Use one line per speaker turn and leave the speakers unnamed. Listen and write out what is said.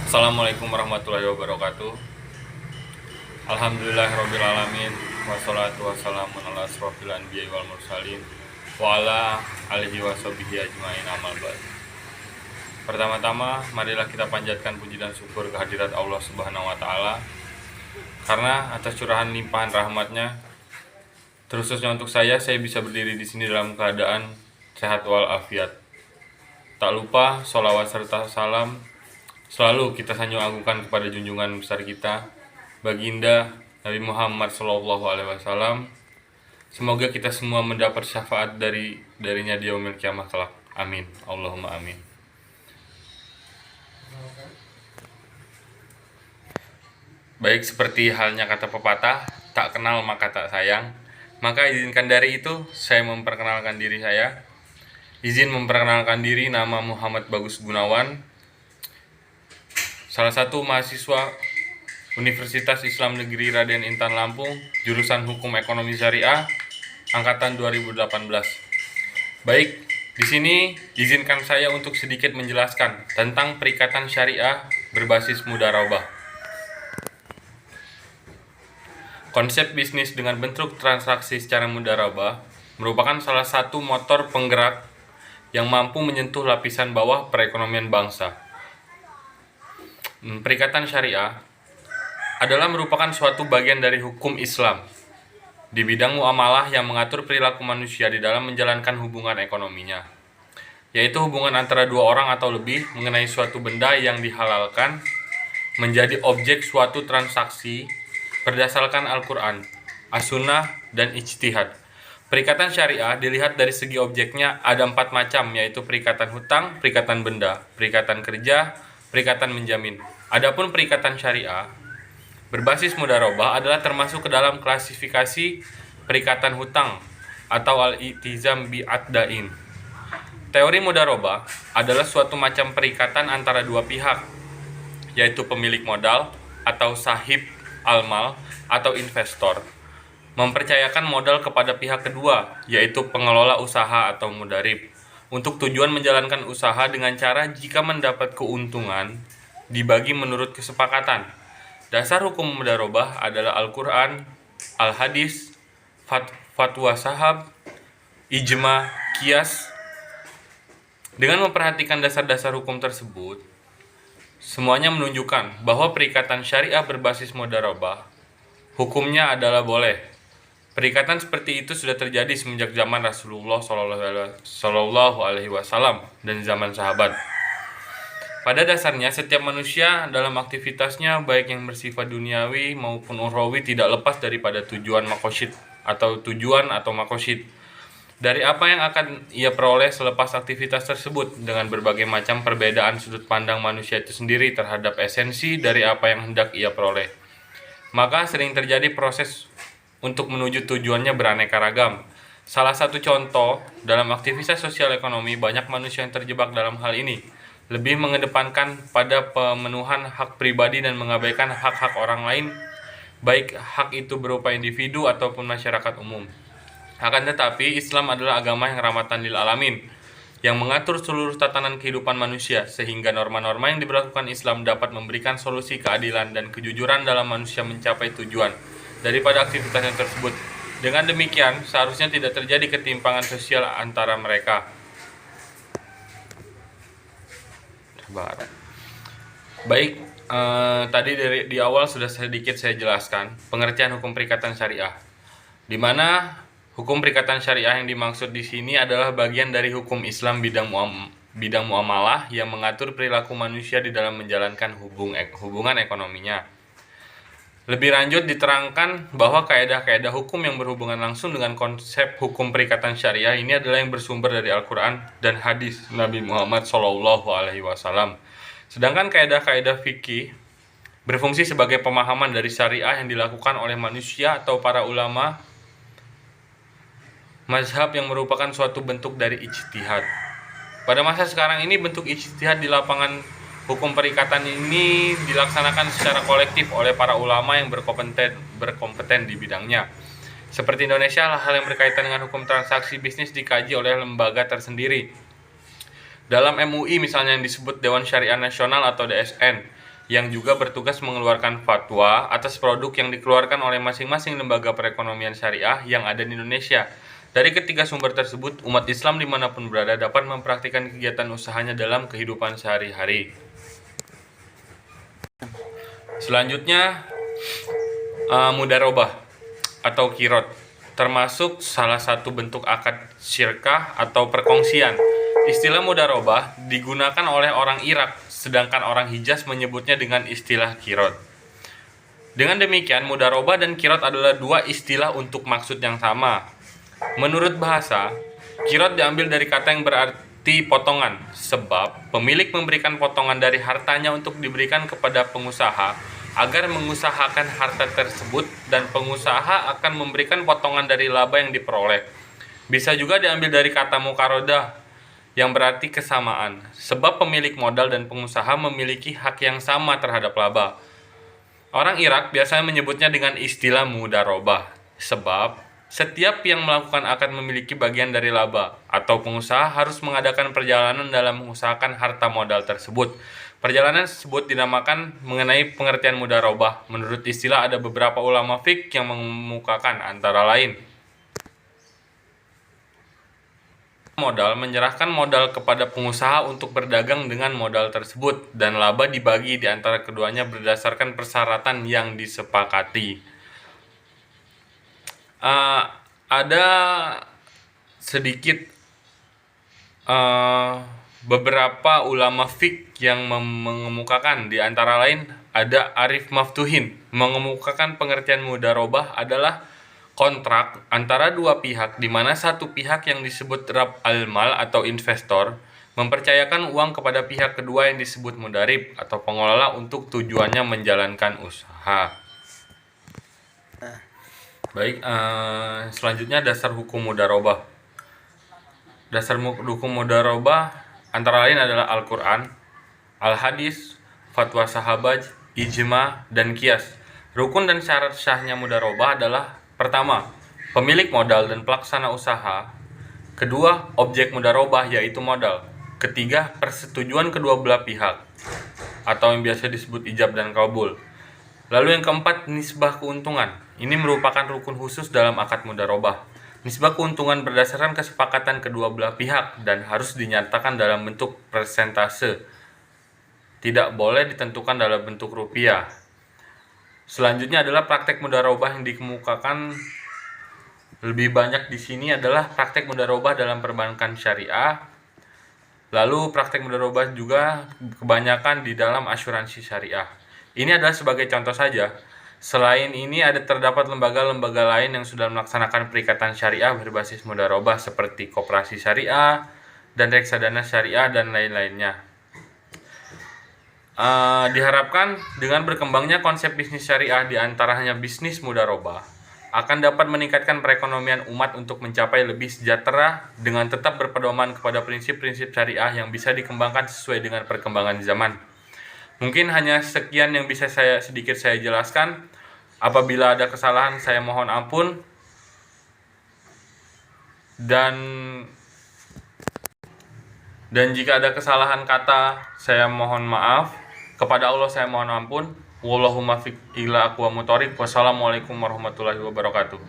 Assalamualaikum warahmatullahi wabarakatuh. Alhamdulillahirrabbilalamin. Wassalatu wassalamu ala asrofil anbiya wal mursalin wa ala alihi washabihi ajmain, amal ba'd. Pertama-tama, marilah kita panjatkan puji dan syukur kehadirat Allah Subhanahu wa taala, karena atas curahan limpahan rahmatnya, terkhususnya untuk saya bisa berdiri di sini dalam keadaan sehat walafiat. Tak lupa sholawat serta salam selalu kita sanjung agungkan kepada junjungan besar kita, Baginda Nabi Muhammad SAW. Semoga kita semua mendapat syafaat darinya di yaumil kiamah kelak. Amin. Allahumma amin. Baik, seperti halnya kata pepatah, tak kenal maka tak sayang. Maka izinkan dari itu saya memperkenalkan diri saya. Izin memperkenalkan diri, nama Muhammad Bagus Gunawan, salah satu mahasiswa Universitas Islam Negeri Raden Intan Lampung, jurusan Hukum Ekonomi Syariah, angkatan 2018. Baik, di sini izinkan saya untuk sedikit menjelaskan tentang perikatan syariah berbasis mudharabah. Konsep bisnis dengan bentuk transaksi secara mudharabah merupakan salah satu motor penggerak yang mampu menyentuh lapisan bawah perekonomian bangsa. Perikatan syariah adalah merupakan suatu bagian dari hukum Islam di bidang muamalah yang mengatur perilaku manusia di dalam menjalankan hubungan ekonominya, yaitu hubungan antara dua orang atau lebih mengenai suatu benda yang dihalalkan menjadi objek suatu transaksi berdasarkan Al-Quran, As-Sunnah, dan ijtihad. Perikatan syariah dilihat dari segi objeknya ada 4 macam, yaitu perikatan hutang, perikatan benda, perikatan kerja, perikatan menjamin. Adapun perikatan syariah berbasis mudharabah adalah termasuk ke dalam klasifikasi perikatan hutang atau al-i'tizam bi'ad-dain. Teori mudharabah adalah suatu macam perikatan antara dua pihak, yaitu pemilik modal atau sahib al-mal atau investor, mempercayakan modal kepada pihak kedua, yaitu pengelola usaha atau mudarib, untuk tujuan menjalankan usaha dengan cara jika mendapat keuntungan dibagi menurut kesepakatan. Dasar hukum mudharabah adalah Al-Quran, Al-Hadis, fatwa sahab, ijma, qiyas. Dengan memperhatikan dasar-dasar hukum tersebut, semuanya menunjukkan bahwa perikatan syariah berbasis mudharabah hukumnya adalah boleh. Perikatan seperti itu sudah terjadi semenjak zaman Rasulullah SAW dan zaman sahabat. Pada dasarnya, setiap manusia dalam aktivitasnya, baik yang bersifat duniawi maupun ukhrawi, tidak lepas daripada tujuan makosid atau makosid. Dari apa yang akan ia peroleh selepas aktivitas tersebut, dengan berbagai macam perbedaan sudut pandang manusia itu sendiri terhadap esensi dari apa yang hendak ia peroleh. Maka sering terjadi proses untuk menuju tujuannya beraneka ragam. Salah satu contoh, dalam aktivitas sosial ekonomi, banyak manusia yang terjebak dalam hal ini, lebih mengedepankan pada pemenuhan hak pribadi dan mengabaikan hak-hak orang lain, baik hak itu berupa individu ataupun masyarakat umum. Akan tetapi, Islam adalah agama yang rahmatan lil alamin, yang mengatur seluruh tatanan kehidupan manusia, sehingga norma-norma yang diberlakukan Islam dapat memberikan solusi keadilan dan kejujuran dalam manusia mencapai tujuan daripada aktivitas yang tersebut. Dengan demikian, seharusnya tidak terjadi ketimpangan sosial antara mereka. Baik, tadi di awal sudah sedikit saya jelaskan pengertian hukum perikatan syariah, di mana hukum perikatan syariah yang dimaksud di sini adalah bagian dari hukum Islam bidang muamalah yang mengatur perilaku manusia di dalam menjalankan hubungan ekonominya. Lebih lanjut diterangkan bahwa kaedah-kaedah hukum yang berhubungan langsung dengan konsep hukum perikatan syariah ini adalah yang bersumber dari Al-Quran dan hadis Nabi Muhammad SAW. Sedangkan kaedah-kaedah fikih berfungsi sebagai pemahaman dari syariah yang dilakukan oleh manusia atau para ulama mazhab yang merupakan suatu bentuk dari ijtihad. Pada masa sekarang ini, bentuk ijtihad di lapangan hukum perikatan ini dilaksanakan secara kolektif oleh para ulama yang berkompeten di bidangnya. Seperti Indonesia, hal yang berkaitan dengan hukum transaksi bisnis dikaji oleh lembaga tersendiri. Dalam MUI misalnya yang disebut Dewan Syariah Nasional atau DSN, yang juga bertugas mengeluarkan fatwa atas produk yang dikeluarkan oleh masing-masing lembaga perekonomian syariah yang ada di Indonesia. Dari ketiga sumber tersebut, umat Islam dimanapun berada dapat mempraktikkan kegiatan usahanya dalam kehidupan sehari-hari. Selanjutnya, mudharabah atau qirot, termasuk salah satu bentuk akad syirkah atau perkongsian. Istilah mudharabah digunakan oleh orang Irak, sedangkan orang Hijaz menyebutnya dengan istilah qirot. Dengan demikian, mudharabah dan qirot adalah dua istilah untuk maksud yang sama. Menurut bahasa, qirot diambil dari kata yang berarti potongan, sebab pemilik memberikan potongan dari hartanya untuk diberikan kepada pengusaha agar mengusahakan harta tersebut, dan pengusaha akan memberikan potongan dari laba yang diperoleh. Bisa juga diambil dari kata muqaradah yang berarti kesamaan, sebab pemilik modal dan pengusaha memiliki hak yang sama terhadap laba. Orang Irak biasanya menyebutnya dengan istilah mudharabah, sebab setiap yang melakukan akan memiliki bagian dari laba, atau pengusaha harus mengadakan perjalanan dalam mengusahakan harta modal tersebut. Perjalanan tersebut dinamakan mengenai pengertian mudharabah. Menurut istilah, ada beberapa ulama fiqh yang mengemukakan antara lain: modal menyerahkan modal kepada pengusaha untuk berdagang dengan modal tersebut, dan laba dibagi di antara keduanya berdasarkan persyaratan yang disepakati. Ada sedikit beberapa ulama fiqh yang mengemukakan, di antara lain ada Arif Maftuhin, mengemukakan pengertian mudharabah adalah kontrak antara dua pihak, di mana satu pihak yang disebut rab al-mal atau investor mempercayakan uang kepada pihak kedua yang disebut mudarib atau pengelola untuk tujuannya menjalankan usaha. Baik, selanjutnya dasar hukum mudharabah. Dasar hukum mudharabah antara lain adalah Al-Quran, Al-Hadis, fatwa sahabat, ijma, dan qiyas. Rukun dan syarat syahnya mudharabah adalah: pertama, pemilik modal dan pelaksana usaha. Kedua, objek mudharabah yaitu modal. Ketiga, persetujuan kedua belah pihak atau yang biasa disebut ijab dan kabul. Lalu yang keempat, nisbah keuntungan. Ini merupakan rukun khusus dalam akad mudharabah. Nisbah keuntungan berdasarkan kesepakatan kedua belah pihak dan harus dinyatakan dalam bentuk persentase. Tidak boleh ditentukan dalam bentuk rupiah. Selanjutnya adalah praktek mudharabah yang dikemukakan lebih banyak di sini adalah praktek mudharabah dalam perbankan syariah. Lalu praktek mudharabah juga kebanyakan di dalam asuransi syariah. Ini adalah sebagai contoh saja. Selain ini terdapat lembaga-lembaga lain yang sudah melaksanakan perikatan syariah berbasis mudharabah seperti koperasi syariah dan reksadana syariah dan lain-lainnya. Diharapkan dengan berkembangnya konsep bisnis syariah, di antaranya bisnis mudharabah, akan dapat meningkatkan perekonomian umat untuk mencapai lebih sejahtera dengan tetap berpedoman kepada prinsip-prinsip syariah yang bisa dikembangkan sesuai dengan perkembangan zaman. Mungkin hanya sekian yang bisa saya jelaskan. Apabila ada kesalahan, saya mohon ampun. Dan jika ada kesalahan kata, saya mohon maaf. Kepada Allah saya mohon ampun. Wallahumma fiq ila aqwa muthoriq. Wassalamualaikum warahmatullahi wabarakatuh.